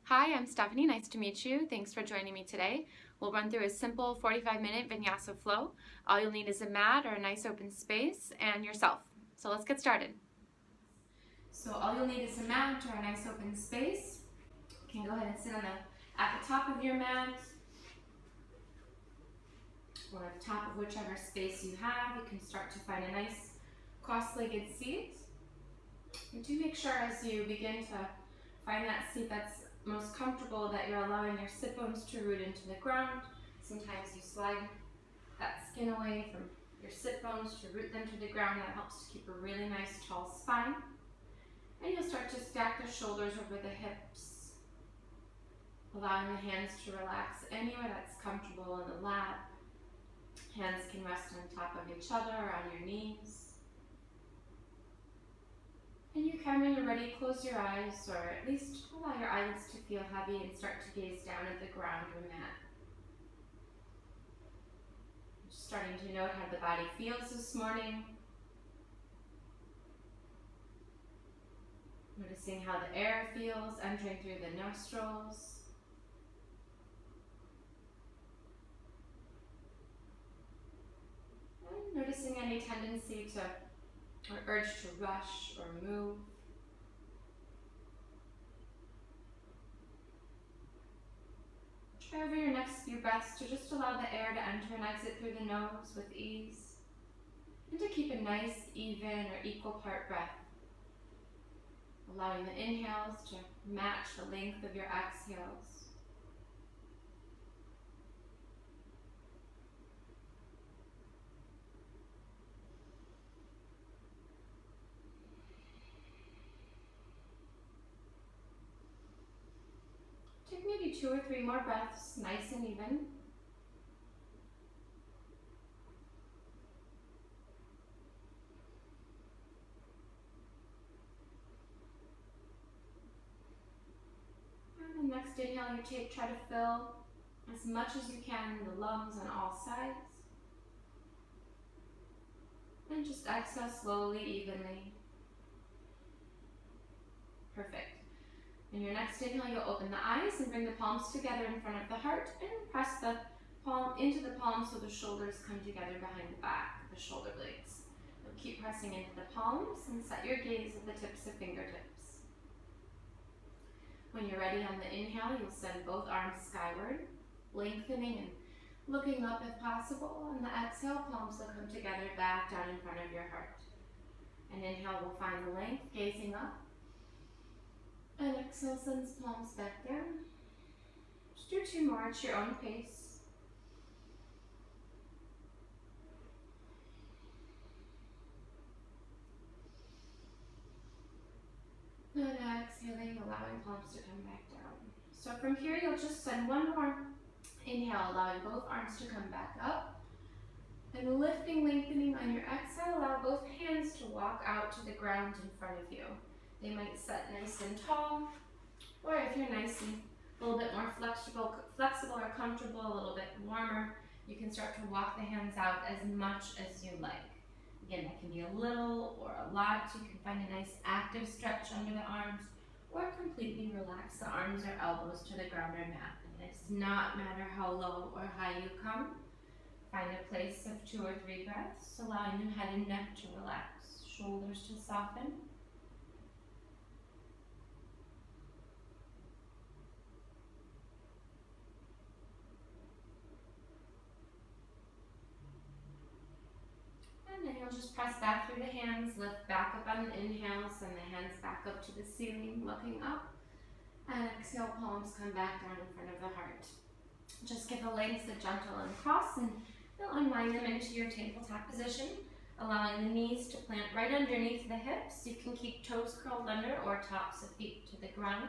Hi, I'm Stephanie. Nice to meet you. Thanks for joining me today. We'll run through a simple 45-minute Vinyasa flow. All you'll need is a mat or a nice open space and yourself. So let's get started. So all you'll need is a mat or a nice open space. You can go ahead and sit at the top of your mat or at the top of whichever space you have. You can start to find a nice cross-legged seat. And do make sure as you begin to find that seat that's most comfortable that you're allowing your sit bones to root into the ground. Sometimes you slide that skin away from your sit bones to root them to the ground. That helps to keep a really nice tall spine. And you'll start to stack the shoulders over the hips, allowing the hands to relax anywhere that's comfortable in the lap. Hands can rest on top of each other or on your knees. And you can, when you're ready, close your eyes or at least allow your eyelids to feel heavy and start to gaze down at the ground or mat. Just starting to note how the body feels this morning. Noticing how the air feels entering through the nostrils. And noticing any tendency to or urge to rush or move. Try over your next few breaths to just allow the air to enter and exit through the nose with ease. And to keep a nice, even, or equal part breath. Allowing the inhales to match the length of your exhales. Take maybe 2 or 3 more breaths, nice and even. And the next inhale you take, try to fill as much as you can in the lungs on all sides. And just exhale slowly, evenly. Perfect. In your next inhale, you'll open the eyes and bring the palms together in front of the heart and press the palm into the palm so the shoulders come together behind the back, the shoulder blades. You'll keep pressing into the palms and set your gaze at the tips of fingertips. When you're ready on the inhale, you'll send both arms skyward, lengthening and looking up if possible. On the exhale, palms will come together back down in front of your heart. And inhale will find the length, gazing up. And exhale sends palms back down. Just do 2 more at your own pace. And exhaling, allowing palms to come back down. So from here, you'll just send 1 more inhale, allowing both arms to come back up. And lifting, lengthening on your exhale, allow both hands to walk out to the ground in front of you. They might set nice and tall, or if you're nice and a little bit more flexible or comfortable, a little bit warmer, you can start to walk the hands out as much as you like. Again, that can be a little or a lot. You can find a nice active stretch under the arms, or completely relax the arms or elbows to the ground or mat. And it does not matter how low or high you come. Find a place of 2 or 3 breaths, allowing the head and neck to relax, shoulders to soften. And then you'll just press back through the hands, lift back up on the inhale, send the hands back up to the ceiling, looking up. And exhale, palms come back down in front of the heart. Just give the legs a gentle uncross and you'll unwind them into your tabletop position, allowing the knees to plant right underneath the hips. You can keep toes curled under or tops of feet to the ground.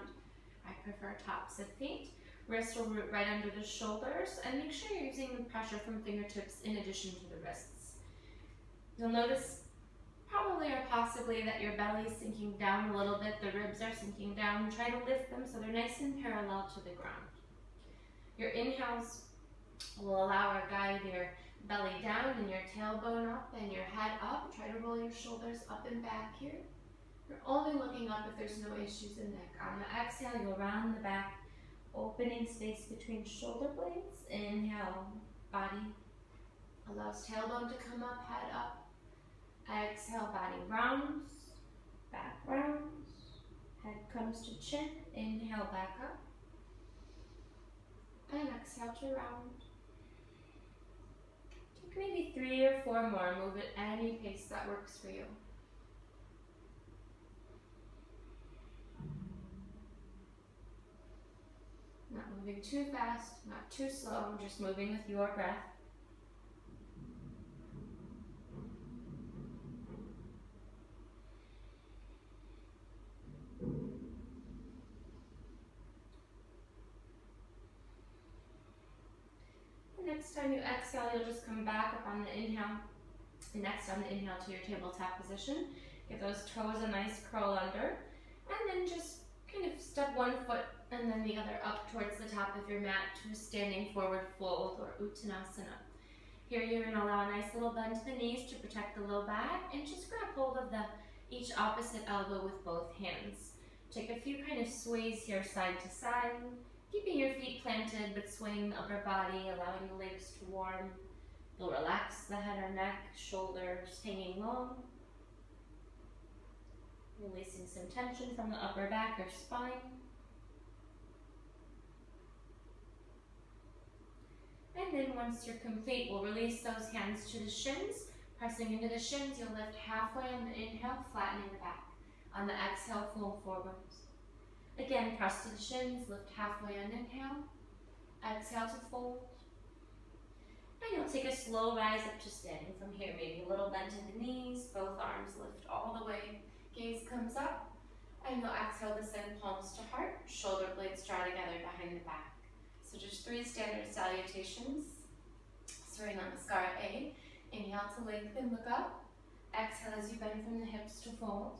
I prefer tops of feet. Wrists will root right under the shoulders, and make sure you're using the pressure from fingertips in addition to the wrists. You'll notice probably or possibly that your belly is sinking down a little bit, the ribs are sinking down. Try to lift them so they're nice and parallel to the ground. Your inhales will allow or guide your belly down and your tailbone up and your head up. Try to roll your shoulders up and back here. You're only looking up if there's no issues in neck. On the exhale, you'll round the back Opening space between shoulder blades. Inhale, body allows tailbone to come up, head up. Exhale, body rounds, back rounds. Head comes to chin. Inhale, back up. And exhale to round. Take maybe 3 or 4 more. Move at any pace that works for you. Not moving too fast, not too slow, just moving with your breath. The next time you exhale, you'll just come back up on the inhale. And next on the inhale to your tabletop position. Give those toes a nice curl under. And then just kind of step one foot and then the other up towards the top of your mat to a standing forward fold or Uttanasana. Here you're going to allow a nice little bend to the knees to protect the low back and just grab hold of each opposite elbow with both hands. Take a few kind of sways here side to side, keeping your feet planted but swaying the upper body, allowing the legs to warm. You'll relax the head or neck, shoulders hanging long. Releasing some tension from the upper back or spine. And then once you're complete, we'll release those hands to the shins. Pressing into the shins, you'll lift halfway on the inhale, flattening the back. On the exhale, fold forwards. Again, press to the shins, lift halfway on inhale. Exhale to fold. And you'll take a slow rise up to standing from here. Maybe a little bend in the knees, both arms lift all the way. Gaze comes up, and you'll exhale to send palms to heart, shoulder blades draw together behind the back. So just 3 standard salutations. Starting on Namaskara A. Inhale to lengthen, look up. Exhale as you bend from the hips to fold.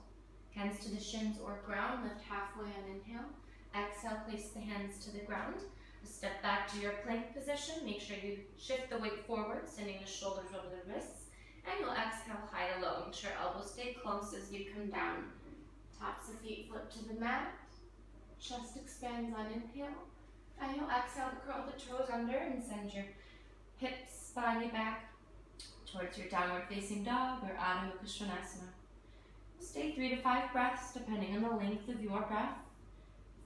Hands to the shins or ground, lift halfway on inhale. Exhale, place the hands to the ground. Step back to your plank position. Make sure you shift the weight forward, sending the shoulders over the wrists. And you'll exhale high to low. Make sure elbows stay close as you come down. Tops of feet flip to the mat. Chest expands on inhale. And you'll exhale to curl the toes under and send your hips, body back towards your downward facing dog or Adho Mukha Svanasana. Stay 3 to 5 breaths depending on the length of your breath.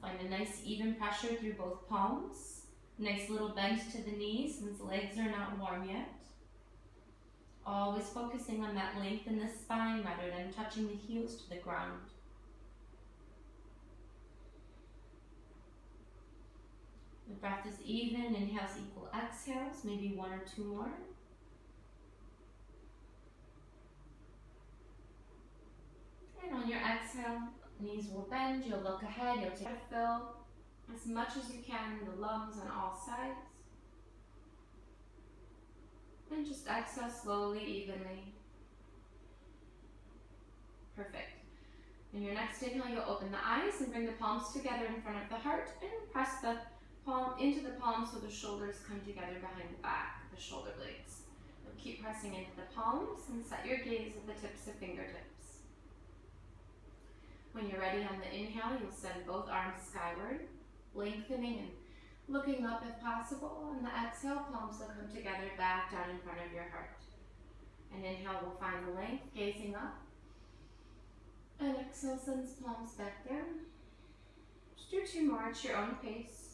Find a nice even pressure through both palms. Nice little bend to the knees since the legs are not warm yet. Always focusing on that length in the spine rather than touching the heels to the ground. The breath is even, inhales equal exhales, maybe 1 or 2 more. And on your exhale, knees will bend, you'll look ahead, you'll take a fill as much as you can in the lungs on all sides. And just exhale slowly, evenly. Perfect. In your next inhale, you'll open the eyes and bring the palms together in front of the heart and press the palm into the palm so the shoulders come together behind the back, the shoulder blades. You'll keep pressing into the palms and set your gaze at the tips of fingertips. When you're ready on the inhale, you'll send both arms skyward, lengthening and looking up if possible. On the exhale, palms will come together back down in front of your heart. And inhale will find the length, gazing up. And exhale sends palms back down. Just do 2 more at your own pace.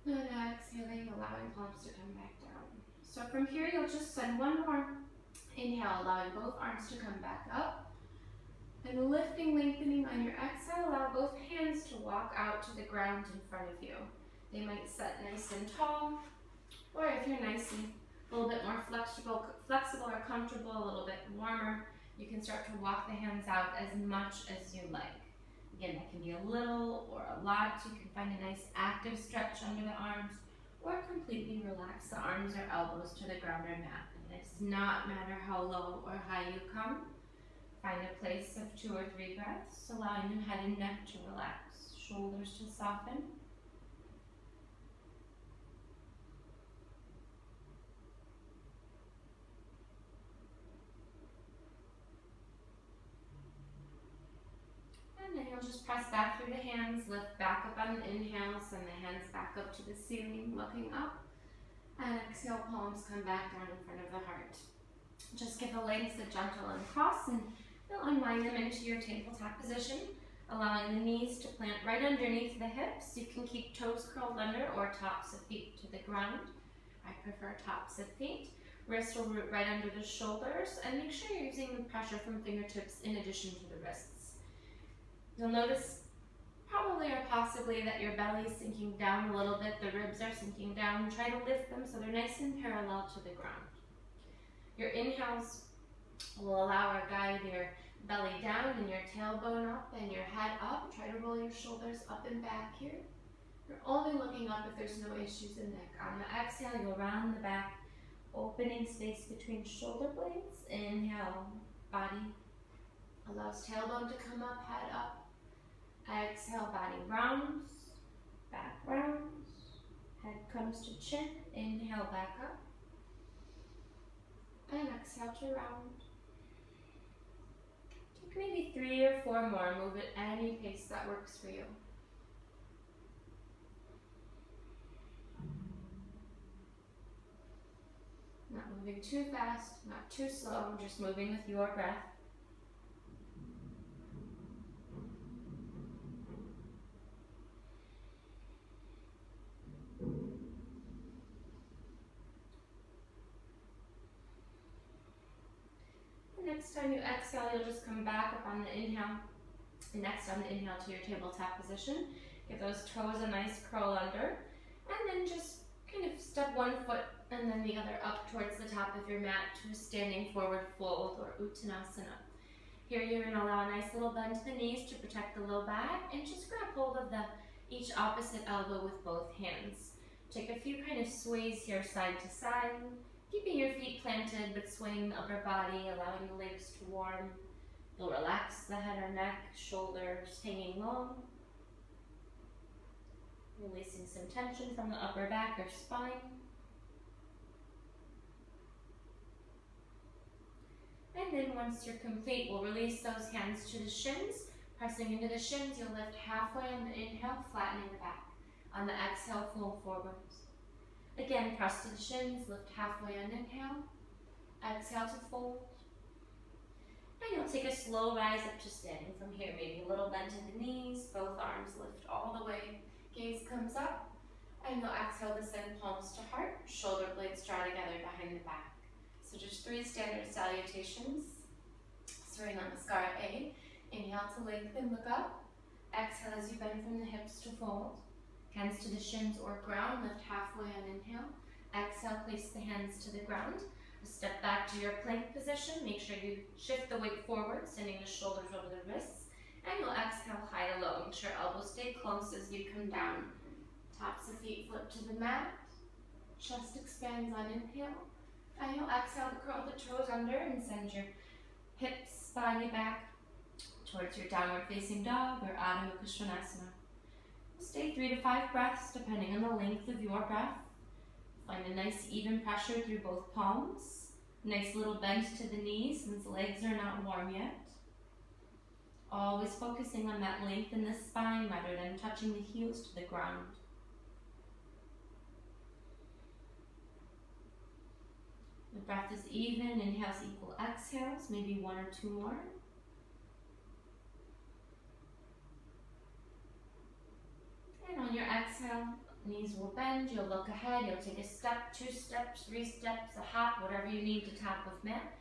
And exhaling, allowing palms to come back down. So from here, you'll just send 1 more inhale, allowing both arms to come back up. And lifting, lengthening on your exhale, allow both hands to walk out to the ground in front of you. They might set nice and tall, or if you're nice and a little bit more flexible or comfortable, a little bit warmer, you can start to walk the hands out as much as you like. Again, that can be a little or a lot. You can find a nice active stretch under the arms, or completely relax the arms or elbows to the ground or mat. And it does not matter how low or high you come. Find a place of 2 or 3 breaths, allowing the head and neck to relax, shoulders to soften. press back through the hands, lift back up on the inhale, send the hands back up to the ceiling, looking up. And exhale, palms come back down in front of the heart. Just give the legs a gentle uncross and you'll unwind them into your tabletop position, allowing the knees to plant right underneath the hips. You can keep toes curled under or tops of feet to the ground. I prefer tops of feet. Wrists will root right under the shoulders, and make sure you're using the pressure from fingertips in addition to the wrists. You'll notice probably or possibly that your belly is sinking down a little bit, the ribs are sinking down. Try to lift them so they're nice and parallel to the ground. Your inhales will allow or guide your belly down and your tailbone up and your head up. Try to roll your shoulders up and back here. You're only looking up if there's no issues in neck. On the exhale, you'll round the back, opening space between shoulder blades. Inhale, body allows tailbone to come up, head up. Exhale, body rounds, back rounds, head comes to chin. Inhale, back up. And exhale to round. Take maybe 3 or 4 more. Move at any pace that works for you. Not moving too fast, not too slow, just moving with your breath. Next time you exhale, you'll just come back up on the inhale. And next on the inhale to your tabletop position. Give those toes a nice curl under. And then just kind of step one foot and then the other up towards the top of your mat to a standing forward fold or Uttanasana. Here you're going to allow a nice little bend to the knees to protect the low back, and just grab hold of each opposite elbow with both hands. Take a few kind of sways here side to side, keeping your feet planted but swaying the upper body, allowing the legs to warm. You'll relax the head or neck, shoulders hanging long. Releasing some tension from the upper back or spine. And then once you're complete, we'll release those hands to the shins. Pressing into the shins, you'll lift halfway on the inhale, flattening the back. On the exhale, fold forwards. Again, press to the shins, lift halfway on inhale. Exhale to fold. And you'll take a slow rise up to standing from here. Maybe a little bend to the knees, both arms lift all the way. Gaze comes up, and you'll exhale to send palms to heart, shoulder blades draw together behind the back. So just 3 standard salutations. Surya Namaskar A. Inhale to lengthen, look up. Exhale as you bend from the hips to fold. Hands to the shins or ground, lift halfway on inhale. Exhale, place the hands to the ground. Step back to your plank position. Make sure you shift the weight forward, sending the shoulders over the wrists. And you'll exhale high to low. Make sure elbows stay close as you come down. Tops of feet flip to the mat. Chest expands on inhale. And you'll exhale to curl the toes under and send your hips, body back towards your downward facing dog or Adho Mukha Svanasana. Stay 3 to 5 breaths depending on the length of your breath. Find a nice even pressure through both palms. Nice little bend to the knees since the legs are not warm yet. Always focusing on that length in the spine rather than touching the heels to the ground. The breath is even, inhales equal exhales, maybe 1 or 2 more. And on your exhale, knees will bend, you'll look ahead, you'll take a step, 2 steps, 3 steps, a hop, whatever you need to top of mat.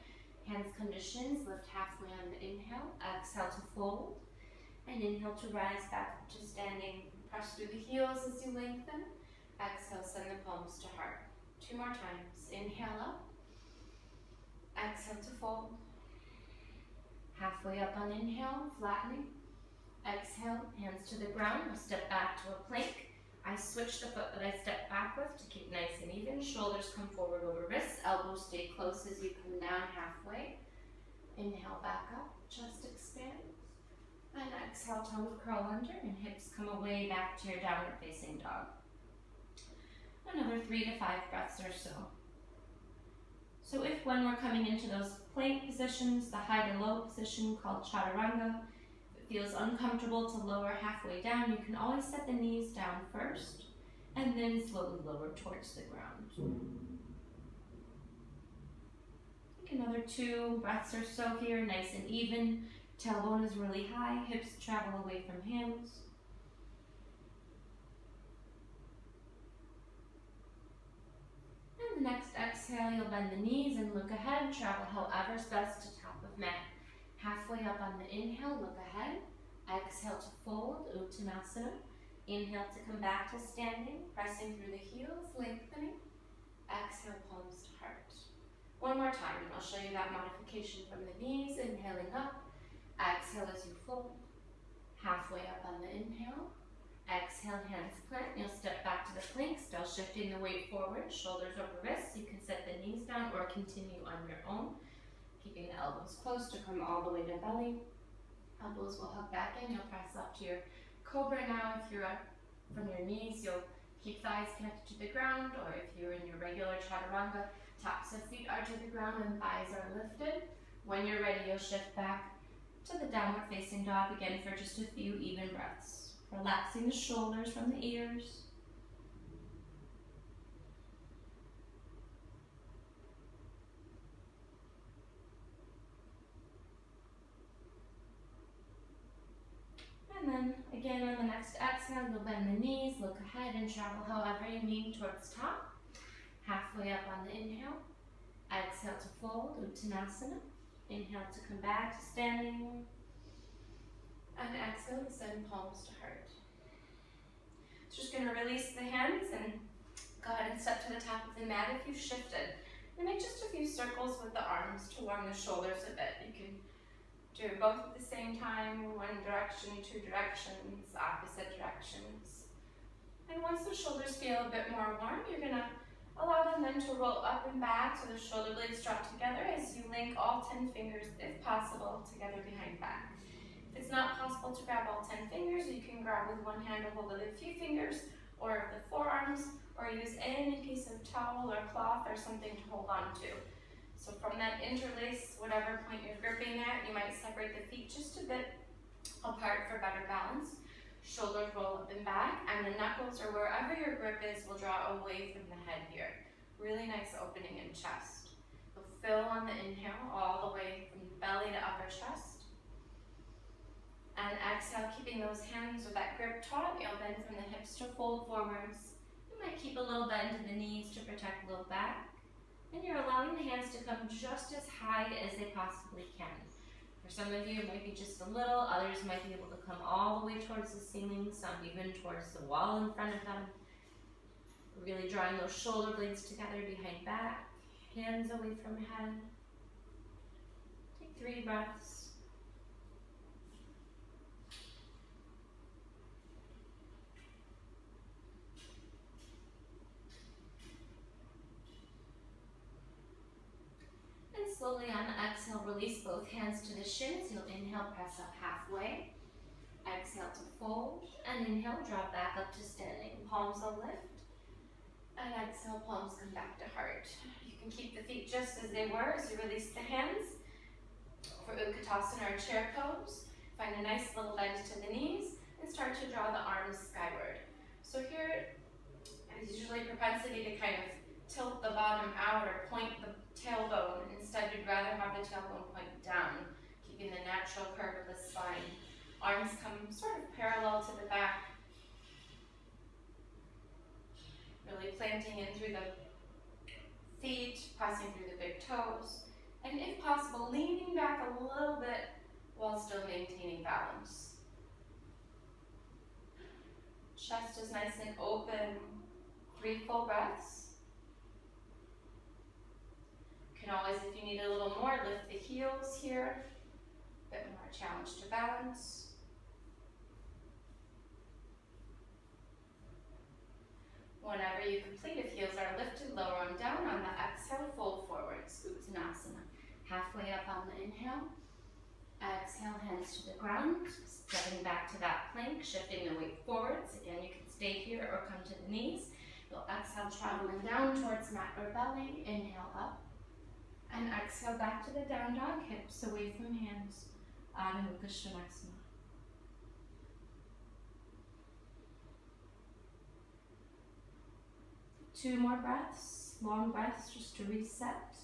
Hands come to shins, lift halfway on the inhale, exhale to fold, and inhale to rise back up to standing. Press through the heels as you lengthen. Exhale, send the palms to heart. 2 more times. Inhale up, exhale to fold. Halfway up on inhale, flattening. Exhale, hands to the ground. We'll step back to a plank. I switch the foot that I step back with to keep nice and even. Shoulders come forward over wrists. Elbows stay close as you come down halfway. Inhale, back up. Chest expands. And exhale, toes curl under and hips come away back to your downward facing dog. Another 3 to 5 breaths or so. So if when we're coming into those plank positions, the high to low position called chaturanga, if it feels uncomfortable to lower halfway down, you can always set the knees down first and then slowly lower towards the ground. Take another 2 breaths or so here, nice and even. Tailbone is really high, hips travel away from hands. And the next exhale, you'll bend the knees and look ahead, travel however's best to top of mat. Halfway up on the inhale, look ahead. Exhale to fold, Uttanasana. Inhale to come back to standing, pressing through the heels, lengthening. Exhale, palms to heart. One more time, and I'll show you that modification from the knees, inhaling up. Exhale as you fold. Halfway up on the inhale. Exhale, hands plant. You'll step back to the plank, still shifting the weight forward, shoulders over wrists. You can set the knees down or continue on your own. Keeping the elbows close to come all the way to belly. Elbows will hug back in. You'll press up to your cobra now. If you're up from your knees, you'll keep thighs connected to the ground, or if you're in your regular chaturanga, tops of feet are to the ground and thighs are lifted. When you're ready, you'll shift back to the downward facing dog again for just a few even breaths. Relaxing the shoulders from the ears. And then again on the next exhale, you'll bend the knees, look ahead and travel however you need towards top. Halfway up on the inhale. Exhale to fold, Uttanasana. Inhale to come back to standing. And exhale to send palms to heart. Just going to release the hands and go ahead and step to the top of the mat if you've shifted. And make just a few circles with the arms to warm the shoulders a bit. You can do both at the same time, one direction, 2 directions, opposite directions. And once the shoulders feel a bit more warm, you're going to allow them then to roll up and back so the shoulder blades drop together as you link all 10 fingers, if possible, together behind back. If it's not possible to grab all 10 fingers, you can grab with one hand a hold of a few fingers or of the forearms, or use any piece of towel or cloth or something to hold on to. So from that interlace, whatever point you're gripping at, you might separate the feet just a bit apart for better balance. Shoulders roll up and back, and the knuckles or wherever your grip is will draw away from the head here. Really nice opening in chest. You'll fill on the inhale all the way from belly to upper chest. And exhale, keeping those hands with that grip taut, you'll bend from the hips to fold forwards. You might keep a little bend in the knees to protect low back. And you're allowing the hands to come just as high as they possibly can. For some of you, it might be just a little. Others might be able to come all the way towards the ceiling, some even towards the wall in front of them. Really drawing those shoulder blades together behind back, hands away from head. Take 3 breaths. Slowly on the exhale, release both hands to the shins. You'll inhale, press up halfway. Exhale to fold, and inhale, drop back up to standing. Palms will lift, and exhale, palms come back to heart. You can keep the feet just as they were as you release the hands. For Utkatasana or chair pose, find a nice little bend to the knees, and start to draw the arms skyward. So here, there's usually a propensity to kind of tilt the bottom out or point the tailbone. Instead, you'd rather have the tailbone point down, keeping the natural curve of the spine. Arms come sort of parallel to the back. Really planting in through the feet, pressing through the big toes. And if possible, leaning back a little bit while still maintaining balance. Chest is nice and open. 3 full breaths. You can always, if you need a little more, lift the heels here. A bit more challenge to balance. Whenever you complete, if heels are lifted, lower them down. On the exhale, fold forwards, Uttanasana. Halfway up on the inhale. Exhale, hands to the ground. Stepping back to that plank, shifting the weight forwards. Again, you can stay here or come to the knees. You'll exhale, traveling down towards mat or belly. Inhale up. And exhale back to the down dog, hips away from hands. Adho Mukha Svanasana. 2 more breaths, long breaths just to reset.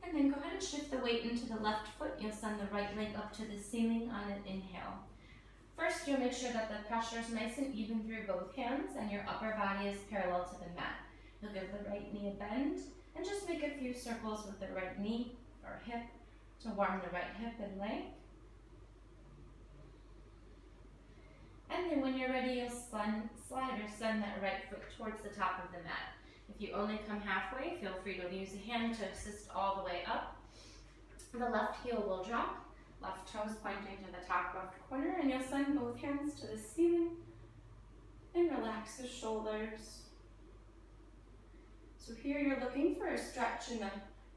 And then go ahead and shift the weight into the left foot. You'll send the right leg up to the ceiling on an inhale. First, you'll make sure that the pressure is nice and even through both hands and your upper body is parallel to the mat. You'll give the right knee a bend and just make a few circles with the right knee or hip to warm the right hip and leg. And then when you're ready, you'll slide or send that right foot towards the top of the mat. If you only come halfway, feel free to use a hand to assist all the way up. The left heel will drop, left toes pointing to the top left corner, and you'll send both hands to the ceiling and relax the shoulders. So here you're looking for a stretch in the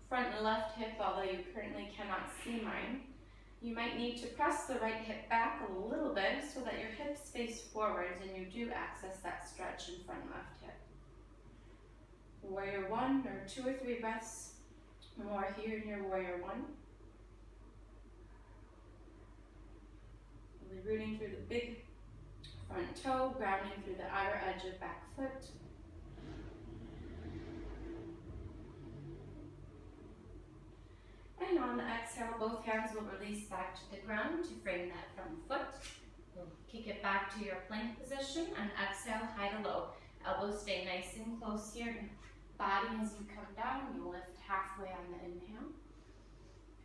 front and left hip, although you currently cannot see mine. You might need to press the right hip back a little bit so that your hips face forwards and you do access that stretch in front and left hip. Warrior 1 or 2 or 3 breaths more here in your Warrior 1. Really rooting through the big front toe, grounding through the outer edge of back foot. And on the exhale, both hands will release back to the ground to frame that front foot. We'll kick it back to your plank position and exhale, high to low. Elbows stay nice and close here. Body as you come down, you lift halfway on the inhale.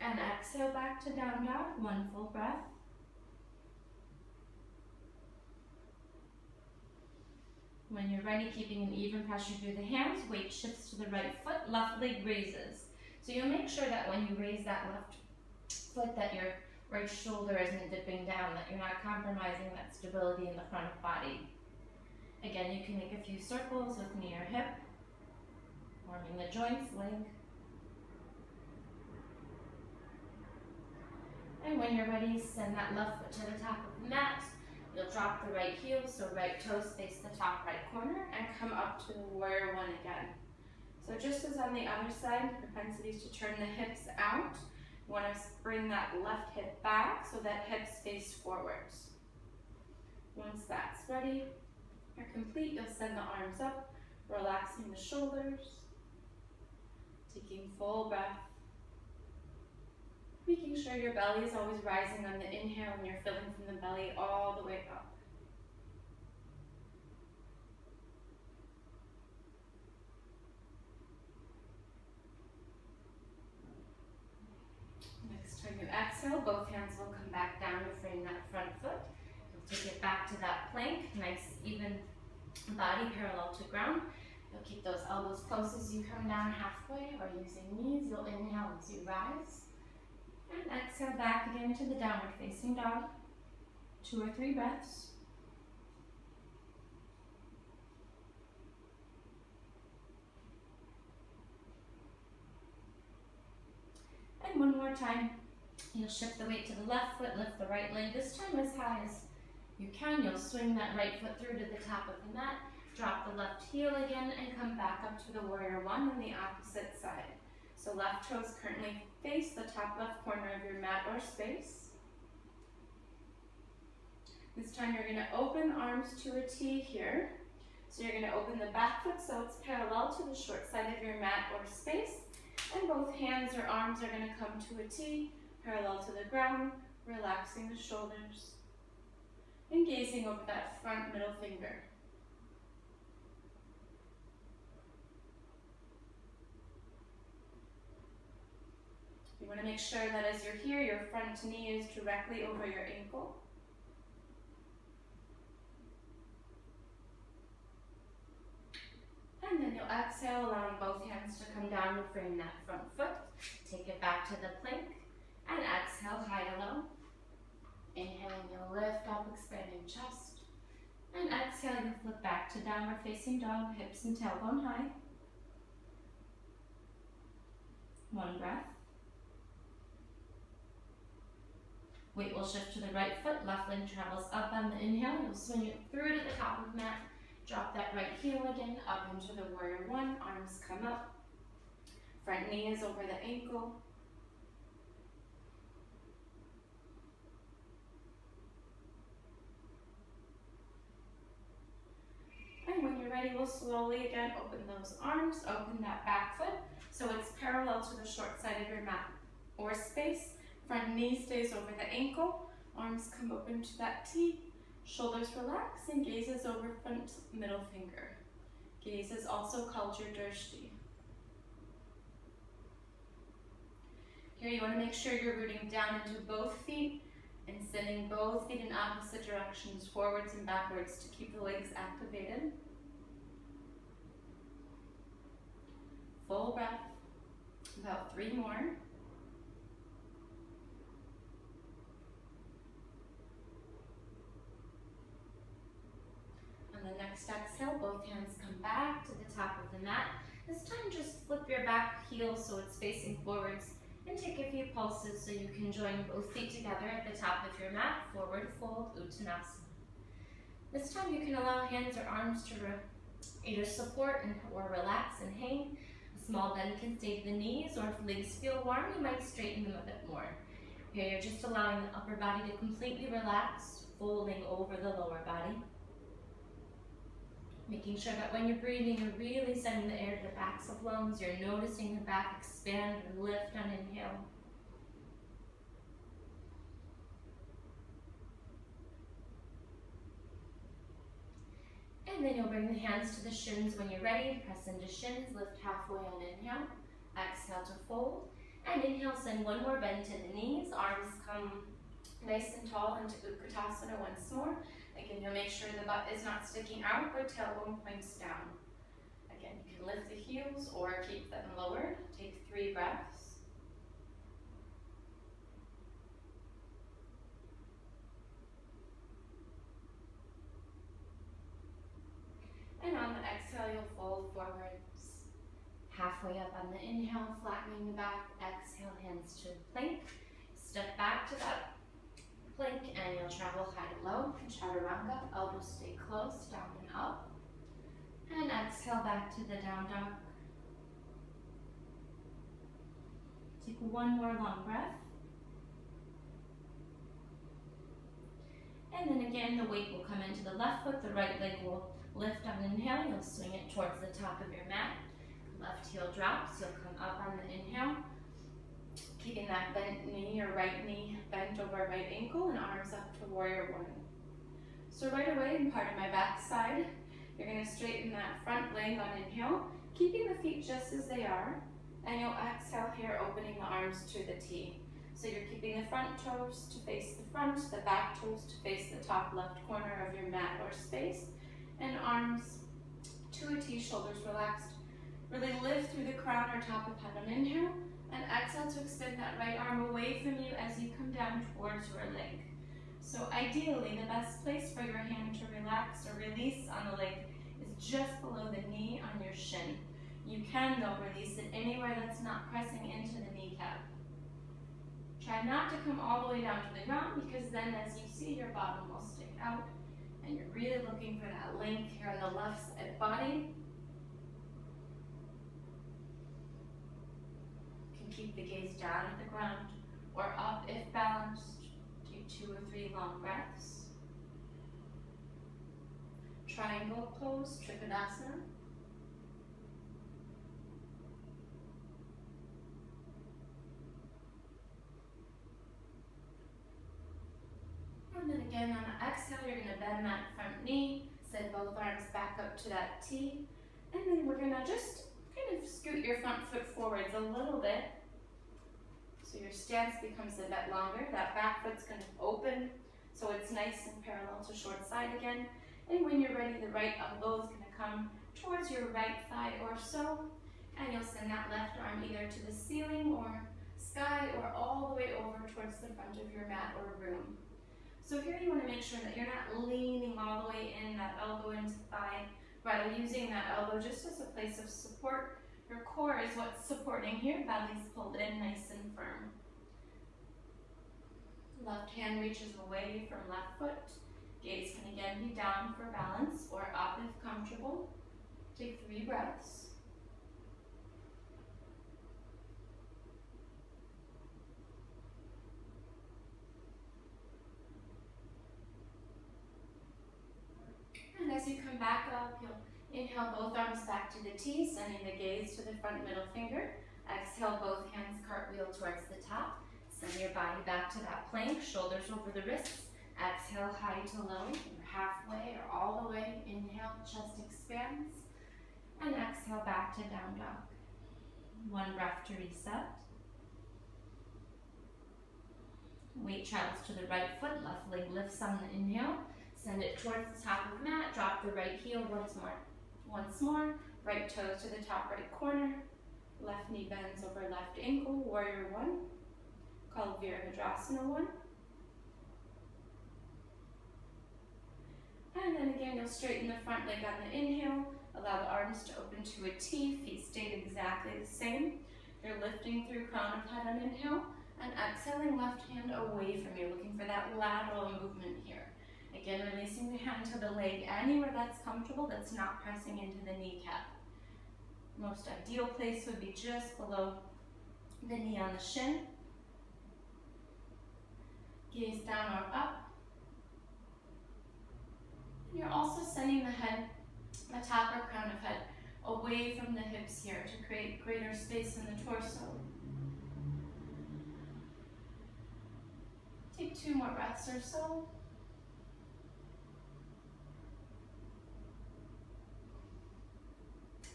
And exhale back to down dog, 1 full breath. When you're ready, keeping an even pressure through the hands, weight shifts to the right foot, left leg raises. So you'll make sure that when you raise that left foot that your right shoulder isn't dipping down, that you're not compromising that stability in the front of body. Again, you can make a few circles with knee or hip, warming the joints, leg. And when you're ready, send that left foot to the top of the mat. You'll drop the right heel, so right toes face the top right corner, and come up to the Warrior 1 again. So just as on the other side, propensities to turn the hips out. You want to bring that left hip back so that hips face forwards. Once that's ready or complete, you'll send the arms up, relaxing the shoulders, taking full breath, making sure your belly is always rising on the inhale and you're filling from the belly all the way up. Next time you exhale, both hands will come back down to frame that front foot. You'll take it back to that plank, nice even body parallel to ground. You'll keep those elbows close as you come down halfway, or using knees, you'll inhale as you rise. And exhale back again to the downward facing dog. 2 or 3 breaths. And one more time, you'll shift the weight to the left foot, lift the right leg, this time as high as you can. You'll swing that right foot through to the top of the mat, drop the left heel again, and come back up to the Warrior 1 on the opposite side. So left toes currently face the top left corner of your mat or space. This time you're going to open arms to a T here. So you're going to open the back foot so it's parallel to the short side of your mat or space. And both hands or arms are going to come to a T, parallel to the ground, relaxing the shoulders. And gazing over that front middle finger. You want to make sure that as you're here, your front knee is directly over your ankle. And then you'll exhale, allowing both hands to come down to frame that front foot. Take it back to the plank, and exhale, high to low. Inhaling, you'll lift up, expanding chest. And exhale, you'll flip back to downward facing dog, hips and tailbone high. 1 breath. Weight will shift to the right foot, left leg travels up on the inhale. You'll swing it through to the top of the mat. Drop that right heel again, up into the Warrior 1. Arms come up. Front knee is over the ankle. will slowly again open those arms, open that back foot so it's parallel to the short side of your mat or space. Front knee stays over the ankle, arms come open to that T, shoulders relax and gazes over front middle finger. Gaze is also called your drishti. Here you want to make sure you're rooting down into both feet and sending both feet in opposite directions, forwards and backwards, to keep the legs activated. Full breath, about 3 more. On the next exhale, both hands come back to the top of the mat. This time just flip your back heel so it's facing forwards and take a few pulses so you can join both feet together at the top of your mat, forward fold, Uttanasana. This time you can allow hands or arms to either support or relax and hang. A small bend can stay to the knees, or if legs feel warm, you might straighten them a bit more. Here you're just allowing the upper body to completely relax, folding over the lower body. Making sure that when you're breathing, you're really sending the air to the backs of lungs. You're noticing the back expand and lift on inhale. And then you'll bring the hands to the shins when you're ready. Press into shins, lift halfway on inhale. Exhale to fold. And inhale, send one more bend to the knees. Arms come nice and tall into Utkatasana once more. Again, you'll make sure the butt is not sticking out, but tailbone points down. Again, you can lift the heels or keep them lowered. Take 3 breaths. And on the exhale, you'll fold forwards. Halfway up on the inhale, flattening the back. Exhale, hands to plank. Step back to that plank and you'll travel high to low. Chaturanga, elbows stay close, down and up. And exhale back to the down dog. Take one more long breath. And then again, the weight will come into the left foot, the right leg will lift on inhale. You'll swing it towards the top of your mat. Left heel drops, you'll come up on the inhale. Keeping that bent knee or right knee bent over right ankle and arms up to warrior 1. So right away, in part of my back side, you're going to straighten that front leg on inhale, keeping the feet just as they are, and you'll exhale here, opening the arms to the T. So you're keeping the front toes to face the front, the back toes to face the top left corner of your mat or space, and arms to a T, shoulders relaxed. Really lift through the crown or top of head on inhale, and exhale to extend that right arm away from you as you come down towards your leg. So ideally, the best place for your hand to relax or release on the leg is just below the knee on your shin. You can, though, release it anywhere that's not pressing into the kneecap. Try not to come all the way down to the ground, because then, as you see, your bottom will stick out, and you're really looking for that length here on the left side body. Keep the gaze down at the ground or up if balanced. Take 2 or 3 long breaths. Triangle pose, Trikonasana. And then again on the exhale, you're going to bend that front knee, send both arms back up to that T, and then we're going to just kind of scoot your front foot forwards a little bit. So your stance becomes a bit longer. That back foot's going to open so it's nice and parallel to short side again. And when you're ready, the right elbow is going to come towards your right thigh or so. And you'll send that left arm either to the ceiling or sky or all the way over towards the front of your mat or room. So here you want to make sure that you're not leaning all the way in, that elbow into thigh, rather using that elbow just as a place of support. Your core is what's supporting here, belly's pulled in nice and firm. Left hand reaches away from left foot. Gaze can again be down for balance or up if comfortable. Take 3 breaths. And as you come back up, you'll Inhale, both arms back to the T, sending the gaze to the front middle finger. Exhale, both hands cartwheel towards the top. Send your body back to that plank, shoulders over the wrists. Exhale, high to low, or halfway or all the way. Inhale, chest expands. And exhale, back to down dog. One breath to reset. Weight travels to the right foot, left leg lifts on the inhale. Send it towards the top of the mat, drop the right heel once more. Once more, right toes to the top right corner. Left knee bends over left ankle, warrior one. Called Virabhadrasana one. And then again, you'll straighten the front leg on the inhale. Allow the arms to open to a T, feet stay exactly the same. You're lifting through crown of head on inhale, and exhaling left hand away from you, looking for that lateral movement here. Again, releasing the hand to the leg anywhere that's comfortable, that's not pressing into the kneecap. Most ideal place would be just below the knee on the shin. Gaze down or up. And you're also sending the head, the top or crown of head, away from the hips here to create greater space in the torso. Take 2 more breaths or so.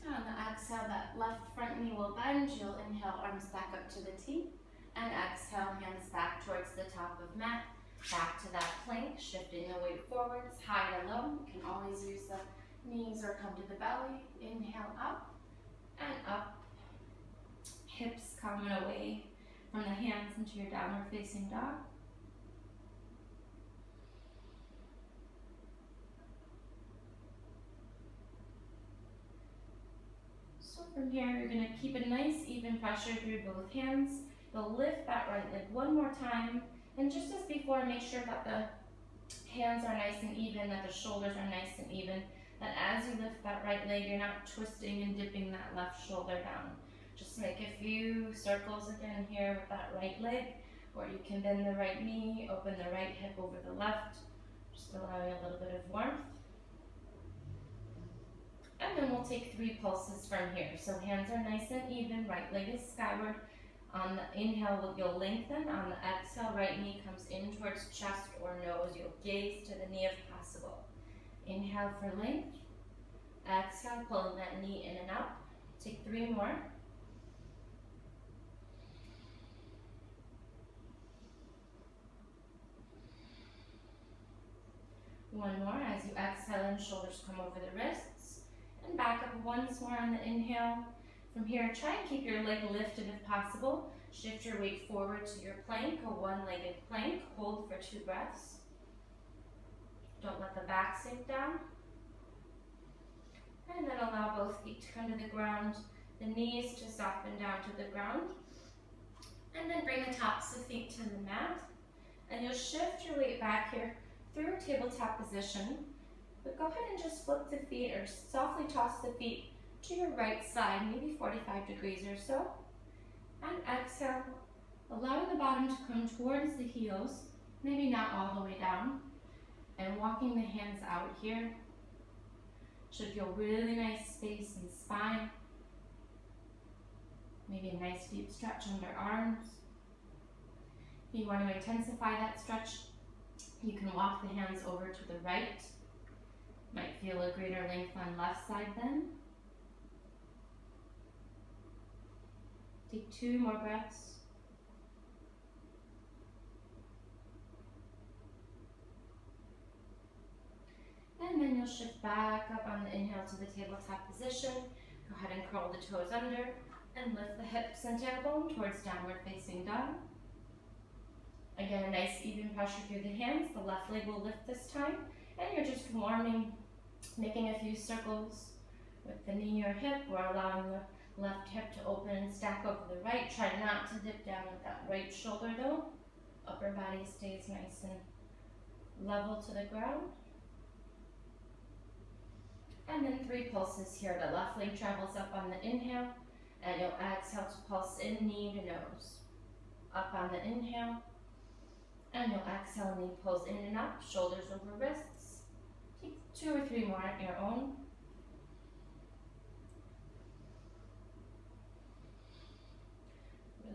On the exhale, that left front knee will bend. You'll inhale, arms back up to the T. And exhale, hands back towards the top of mat. Back to that plank, shifting the weight forwards, high to low. You can always use the knees or come to the belly. Inhale, up and up. Hips coming away from the hands into your downward facing dog. So from here, you're going to keep a nice even pressure through both hands. You'll lift that right leg one more time. And just as before, make sure that the hands are nice and even, that the shoulders are nice and even. That as you lift that right leg, you're not twisting and dipping that left shoulder down. Just make a few circles again here with that right leg, or you can bend the right knee, open the right hip over the left, just allowing a little bit of warmth. And then we'll take 3 pulses from here. So hands are nice and even, right leg is skyward. On the inhale, you'll lengthen. On the exhale, right knee comes in towards chest or nose. You'll gaze to the knee if possible. Inhale for length. Exhale, pulling that knee in and up. Take 3 more. One more as you exhale and shoulders come over the wrists. And back up once more on the inhale. From here, try and keep your leg lifted if possible. Shift your weight forward to your plank, a one-legged plank. Hold for 2 breaths. Don't let the back sink down. And then allow both feet to come to the ground, the knees to soften down to the ground. And then bring the tops of feet to the mat. And you'll shift your weight back here through a tabletop position. But go ahead and just flip the feet or softly toss the feet to your right side, maybe 45 degrees or so. And exhale, allowing the bottom to come towards the heels, maybe not all the way down. And walking the hands out here. Should feel really nice space in spine. Maybe a nice deep stretch under arms. If you want to intensify that stretch, you can walk the hands over to the right. Might feel a greater length on left side then. Take 2 more breaths. And then you'll shift back up on the inhale to the tabletop position. Go ahead and curl the toes under and lift the hips and tailbone towards downward facing dog. Again, a nice even pressure through the hands. The left leg will lift this time. And you're just warming, making a few circles with the knee or hip, or allowing the left hip to open and stack over the right. Try not to dip down with that right shoulder though. Upper body stays nice and level to the ground. And then 3 pulses here. The left leg travels up on the inhale, and you'll exhale to pulse in knee to nose. Up on the inhale, and you'll exhale, knee pulls in and up, shoulders over wrists. Take 2 or 3 more at your own.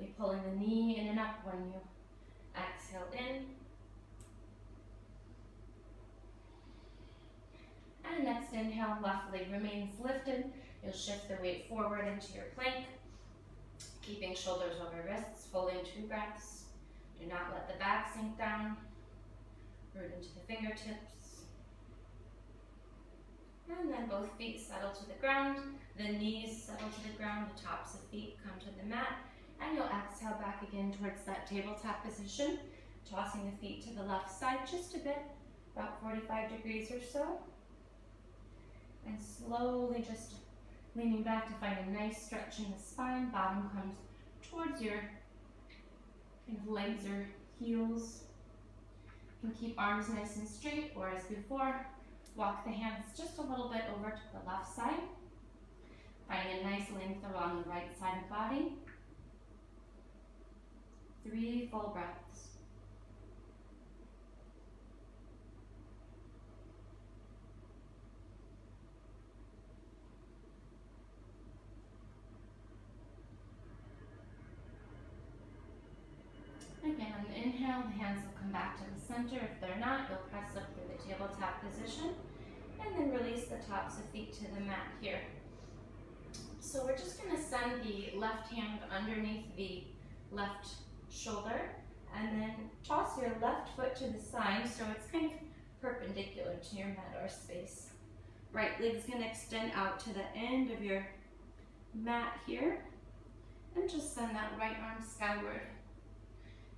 Really pulling the knee in and up when you exhale in. And next inhale, left leg remains lifted. You'll shift the weight forward into your plank, keeping shoulders over wrists, holding 2 breaths. Do not let the back sink down. Root into the fingertips. And then both feet settle to the ground. The knees settle to the ground. The tops of feet come to the mat. And you'll exhale back again towards that tabletop position, tossing the feet to the left side just a bit, about 45 degrees or so. And slowly just leaning back to find a nice stretch in the spine. Bottom comes towards your kind of legs or heels. You can keep arms nice and straight, or as before, walk the hands just a little bit over to the left side. Find a nice length along the right side of the body. 3 full breaths. Again, on the inhale, the hands will come back to the center. If they're not, you'll press up through the tabletop position, and then release the tops of feet to the mat here. So we're just going to send the left hand underneath the left shoulder, and then toss your left foot to the side so it's kind of perpendicular to your mat or space. Right leg's going to extend out to the end of your mat here, and just send that right arm skyward.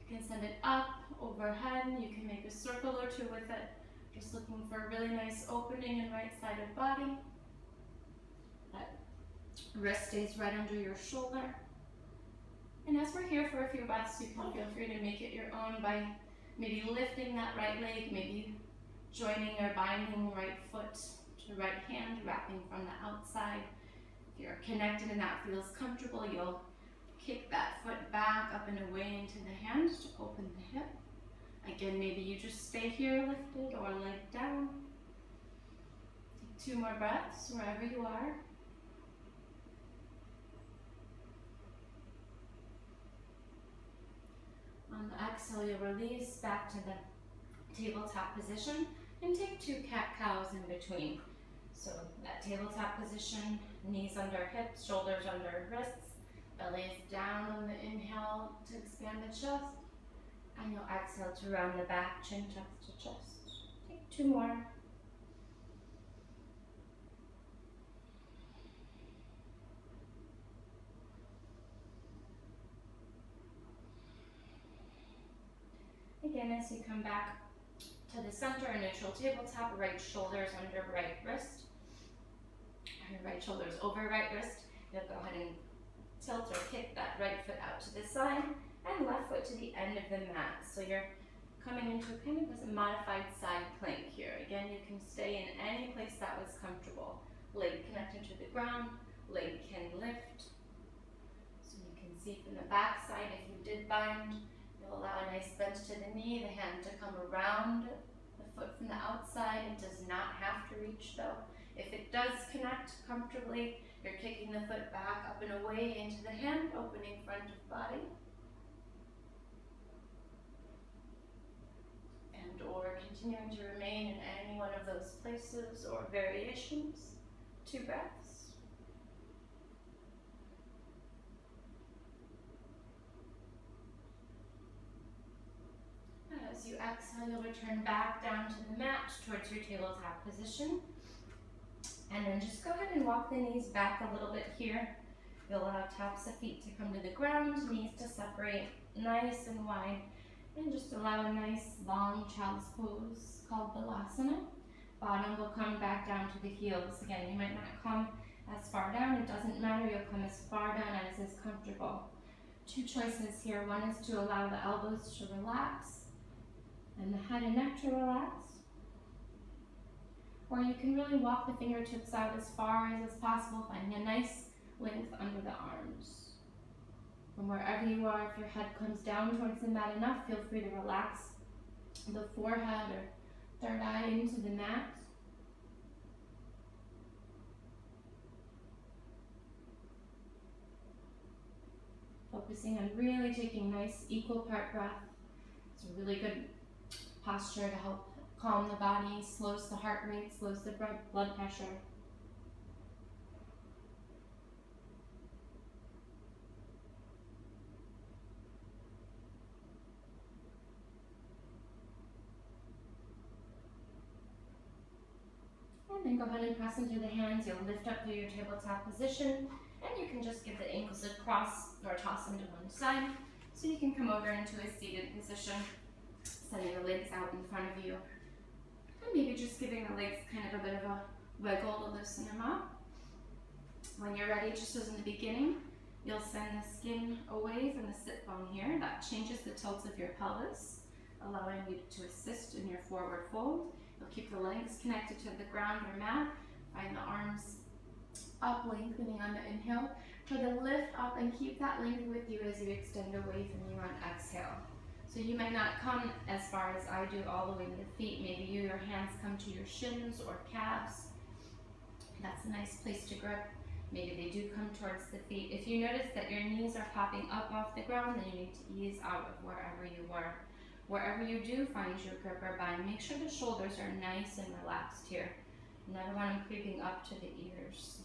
You can send it up, overhead. You can make a circle or 2 with it. Just looking for a really nice opening in right side of body. That wrist stays right under your shoulder. And as we're here for a few breaths, you can feel free to make it your own by maybe lifting that right leg, maybe joining or binding right foot to right hand, wrapping from the outside. If you're connected and that feels comfortable, you'll kick that foot back up and away into the hand to open the hip. Again, maybe you just stay here lifted or leg down. Take 2 more breaths wherever you are. On the exhale, you'll release back to the tabletop position and take 2 cat-cows in between. So that tabletop position, knees under hips, shoulders under wrists. Belly is down on the inhale to expand the chest, and you'll exhale to round the back, chin chest to chest. Take 2 more. Again, as you come back to the center, neutral tabletop, right shoulders under right wrist, and right shoulders over right wrist. You'll go ahead and tilt or kick that right foot out to the side and left foot to the end of the mat. So you're coming into kind of a modified side plank here. Again, you can stay in any place that was comfortable. Leg connected to the ground, leg can lift. So you can see from the back side, if you did bind, you'll allow a nice bend to the knee, the hand to come around the foot from the outside. It does not have to reach though. If it does connect comfortably, you're kicking the foot back up and away into the hand, opening front of body. And or continuing to remain in any one of those places or variations. 2 breaths. As you exhale, you'll return back down to the mat towards your tabletop position. And then just go ahead and walk the knees back a little bit here. You'll allow tops of feet to come to the ground, knees to separate nice and wide, and just allow a nice long child's pose called Vinyasa. Bottom will come back down to the heels. Again, you might not come as far down. It doesn't matter. You'll come as far down as is comfortable. 2 choices here. One is to allow the elbows to relax and the head and neck to relax. Or you can really walk the fingertips out as far as is possible, finding a nice length under the arms. From wherever you are, if your head comes down towards the mat enough, feel free to relax the forehead or 3rd eye into the mat. Focusing on really taking nice equal part breath. It's a really good posture to help calm the body, slows the heart rate, slows the blood pressure. And then go ahead and press into the hands. You'll lift up through your tabletop position, and you can just give the ankles a cross or toss them to one side. So you can come over into a seated position, sending the legs out in front of you. And maybe just giving the legs kind of a bit of a wiggle to loosen them up. When you're ready, just as in the beginning, you'll send the skin away from the sit bone here. That changes the tilt of your pelvis, allowing you to assist in your forward fold. You'll keep the legs connected to the ground or mat. Find the arms up, lengthening on the inhale. Try to lift up and keep that length with you as you extend away from you on exhale. So you may not come as far as I do all the way to the feet. Maybe your hands come to your shins or calves. That's a nice place to grip. Maybe they do come towards the feet. If you notice that your knees are popping up off the ground, then you need to ease out of wherever you were. Wherever you do find your grip or bind, make sure the shoulders are nice and relaxed here. You never want them creeping up to the ears.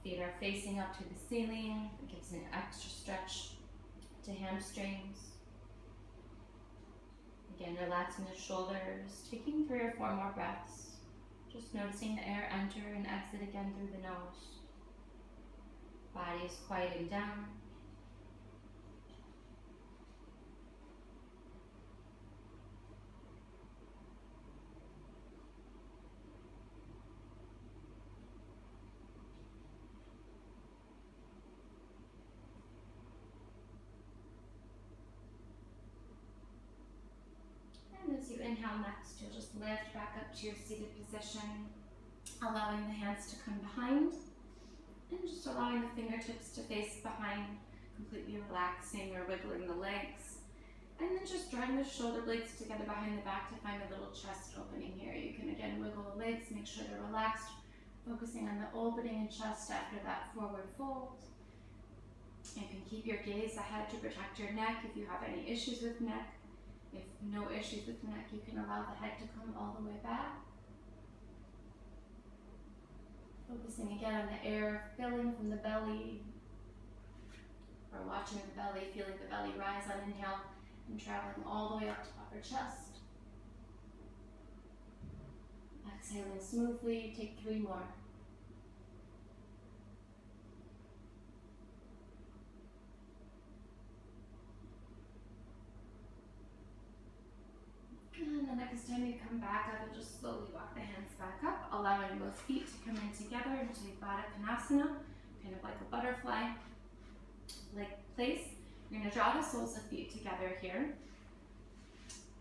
Feet are facing up to the ceiling. It gives an extra stretch to hamstrings. Again, relaxing the shoulders, taking 3 or 4 more breaths. Just noticing the air enter and exit again through the nose. Body is quieting down. And as you inhale next, you'll just lift back up to your seated position, allowing the hands to come behind, and just allowing the fingertips to face behind, completely relaxing or wiggling the legs. And then just drawing the shoulder blades together behind the back to find a little chest opening here. You can again wiggle the legs, make sure they're relaxed, focusing on the opening in chest after that forward fold. You can keep your gaze ahead to protect your neck if you have any issues with neck. If no issues with the neck, you can allow the head to come all the way back. Focusing again on the air filling from the belly, or watching the belly, feeling the belly rise on inhale and traveling all the way up to upper chest. Exhaling smoothly, take 3 more. And the next time you come back up, you'll just slowly walk the hands back up, allowing both feet to come in together into Baddha Konasana, kind of like a butterfly like place. You're going to draw the soles of feet together here,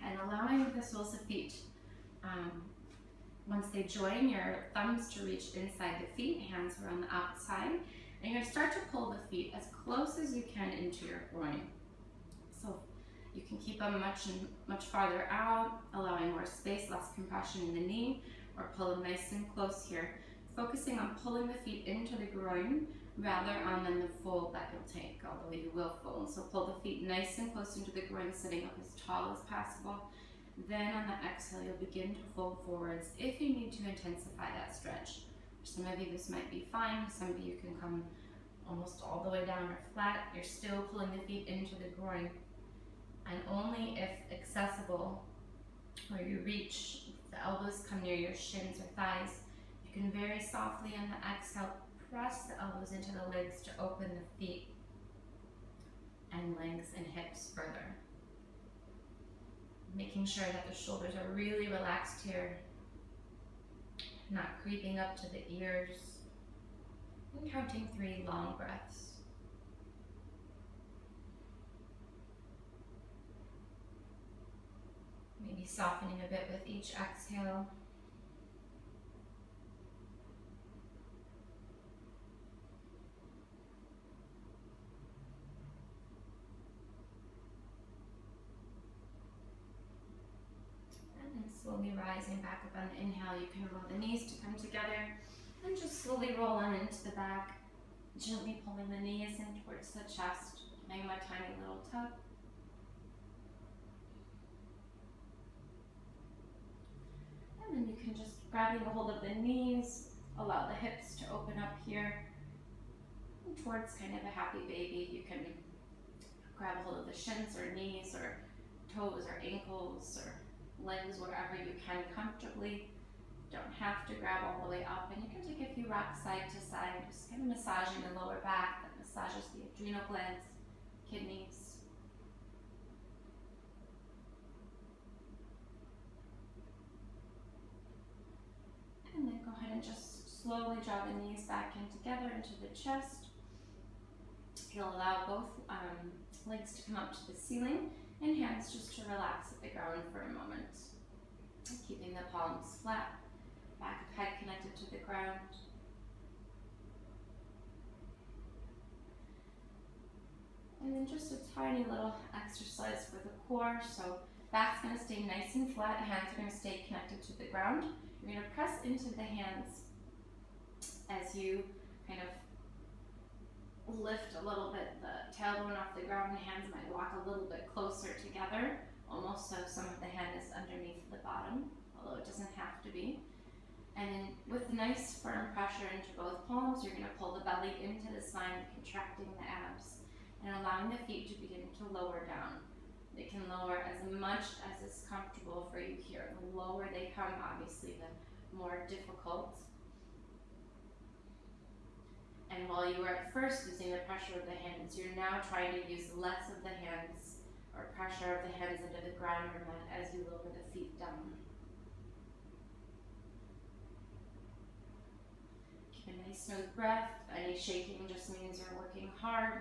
and allowing the soles of feet, once they join, your thumbs to reach inside the feet, hands around the outside, and you're going to start to pull the feet as close as you can into your groin. So you can keep them much farther out, allowing more space, less compression in the knee, or pull them nice and close here. Focusing on pulling the feet into the groin rather than the fold that you'll take, although you will fold. So pull the feet nice and close into the groin, sitting up as tall as possible. Then on the exhale, you'll begin to fold forwards if you need to intensify that stretch. For some of you, this might be fine. Some of you can come almost all the way down or flat. You're still pulling the feet into the groin. And only if accessible, where you reach, the elbows come near your shins or thighs, you can very softly on the exhale press the elbows into the legs to open the feet and legs and hips further. Making sure that the shoulders are really relaxed here, not creeping up to the ears, and counting 3 long breaths. Maybe softening a bit with each exhale. And then slowly rising back up on the inhale, you can roll the knees to come together and just slowly roll on into the back. Gently pulling the knees in towards the chest, giving them a tiny little tug. And then you can just grabbing a hold of the knees, allow the hips to open up here towards kind of a happy baby. You can grab a hold of the shins or knees or toes or ankles or legs, wherever you can comfortably. Don't have to grab all the way up, and you can take a few rocks side to side, just kind of massaging the lower back that massages the adrenal glands, kidneys. And then go ahead and just slowly draw the knees back in together into the chest. You'll allow both legs to come up to the ceiling and hands just to relax at the ground for a moment. Keeping the palms flat, back of head connected to the ground. And then just a tiny little exercise for the core. So back's going to stay nice and flat, hands are going to stay connected to the ground. You're going to press into the hands as you kind of lift a little bit the tailbone off the ground. Hands might walk a little bit closer together, almost so some of the hand is underneath the bottom, although it doesn't have to be. And then with nice firm pressure into both palms, you're going to pull the belly into the spine, contracting the abs, and allowing the feet to begin to lower down. They can lower as much as is comfortable for you here. The lower they come, obviously, the more difficult. And while you were at first using the pressure of the hands, you're now trying to use less of the hands or pressure of the hands into the ground or mat as you lower the feet down. Keep a nice smooth breath. Any shaking just means you're working hard.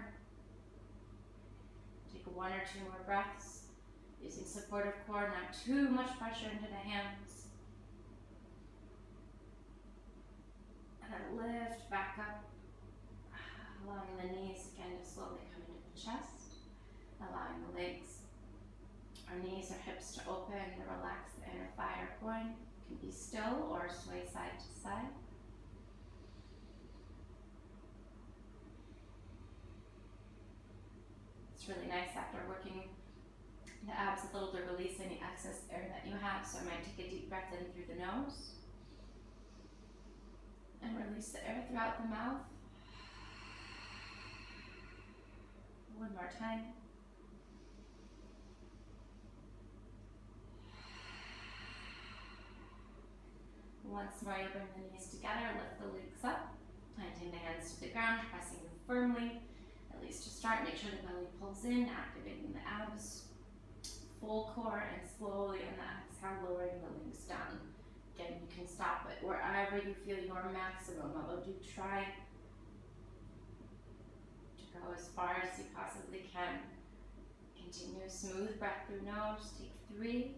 Take 1 or 2 more breaths, using supportive core, not too much pressure into the hands. And then lift back up, allowing the knees again to slowly come into the chest, allowing the legs, our knees or hips to open and relax the inner thigh or groin. You can be still or sway side to side. It's really nice after working the abs a little to release any excess air that you have, so I might take a deep breath in through the nose and release the air throughout the mouth. One more time. Once more, you bring the knees together, lift the legs up, planting the hands to the ground, pressing them firmly. At least to start, make sure the belly pulls in, activating the abs, full core, and slowly on the exhale, lowering the legs down. Again, you can stop it wherever you feel your maximum, although do try to go as far as you possibly can. Continue smooth breath through nose. Take 3.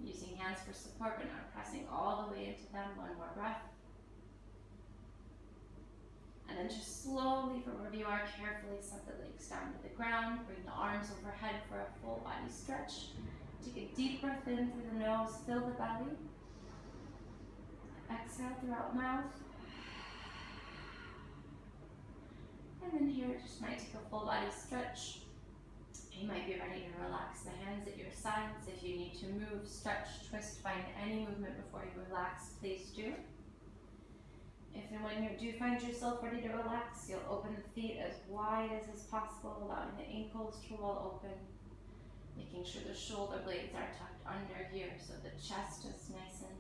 Using hands for support, but not pressing all the way into them. 1 more breath. And then just slowly, from wherever you are, carefully set the legs down to the ground. Bring the arms overhead for a full body stretch. Take a deep breath in through the nose, fill the belly. Exhale throughout mouth. And then here, just might take a full body stretch. You might be ready to relax the hands at your sides. If you need to move, stretch, twist, find any movement before you relax, please do. If and when you do find yourself ready to relax, you'll open the feet as wide as possible, allowing the ankles to roll open, making sure the shoulder blades are tucked under here so the chest is nice and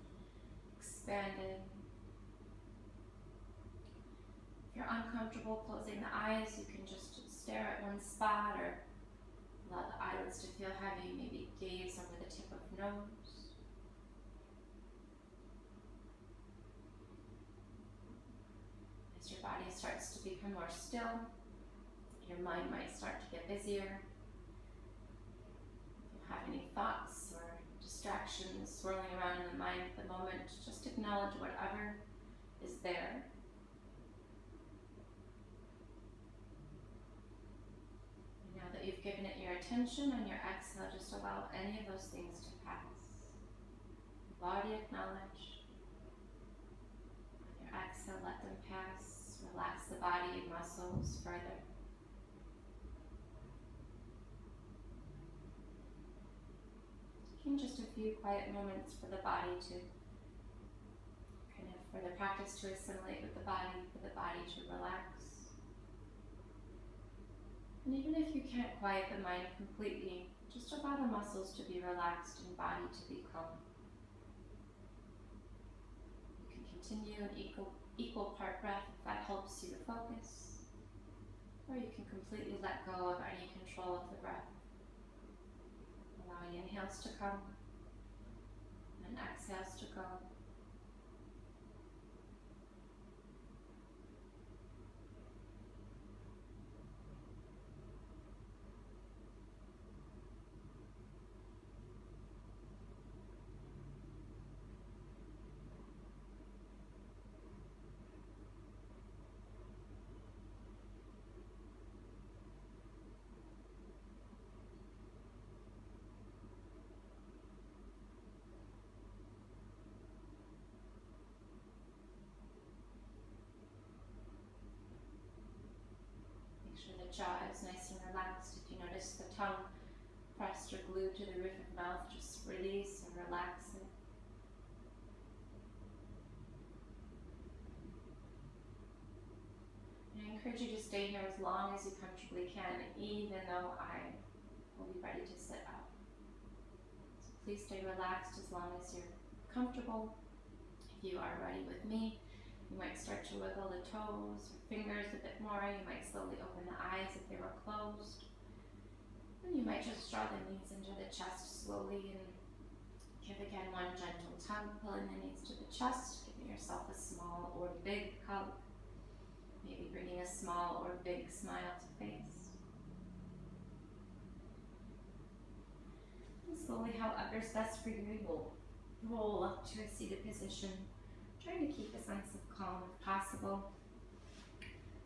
expanded. If you're uncomfortable closing the eyes, you can just stare at one spot or allow the eyelids to feel heavy, maybe gaze over the tip of nose. As your body starts to become more still, your mind might start to get busier. If you have any thoughts or distractions swirling around in the mind at the moment, just acknowledge whatever is there. And now that you've given it your attention, on your exhale, just allow any of those things to pass. Body acknowledged, exhale, let them pass. Relax the body and muscles further. Taking just a few quiet moments for the body to for the practice to assimilate with the body, for the body to relax. And even if you can't quiet the mind completely, just allow the muscles to be relaxed and body to be calm. You can continue an equal part breath if that helps you to focus, or you can completely let go of any control of the breath, allowing inhales to come and exhales to go. Make sure the jaw is nice and relaxed. If you notice the tongue pressed or glued to the roof of the mouth, just release and relax it. And I encourage you to stay here as long as you comfortably can, even though I will be ready to sit up. So please stay relaxed as long as you're comfortable. If you are ready with me, you might start to wiggle the toes or fingers a bit more. You might slowly open the eyes if they were closed. And you might just draw the knees into the chest slowly and give again one gentle tug, pulling the knees to the chest, giving yourself a small or big hug. Maybe bringing a small or big smile to face. And slowly, however's best for you, you'll roll up to a seated position, trying to keep a sense of calm if possible.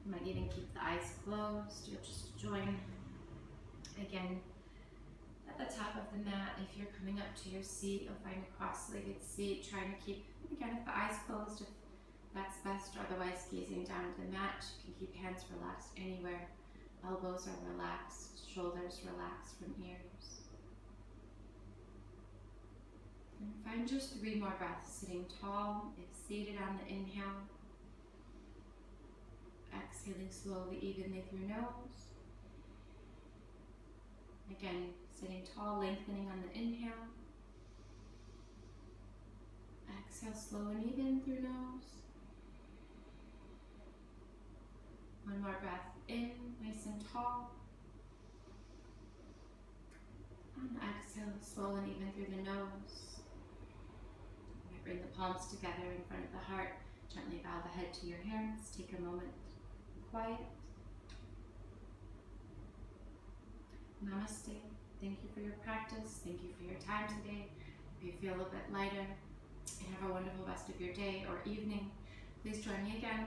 You might even keep the eyes closed. You'll just join again at the top of the mat. If you're coming up to your seat, you'll find a cross-legged seat, trying to keep, again, if the eyes closed, if that's best, or otherwise gazing down at the mat. You can keep hands relaxed anywhere. Elbows are relaxed, shoulders relaxed from ears. And find just 3 more breaths, sitting tall if seated on the inhale. Exhaling slowly, evenly through nose. Again, sitting tall, lengthening on the inhale. Exhale slow and even through nose. One more breath in, nice and tall. And exhale slow and even through the nose. You might bring the palms together in front of the heart. Gently bow the head to your hands. Take a moment. Quiet. Namaste. Thank you for your practice. Thank you for your time today. If you feel a bit lighter, and have a wonderful rest of your day or evening. Please join me again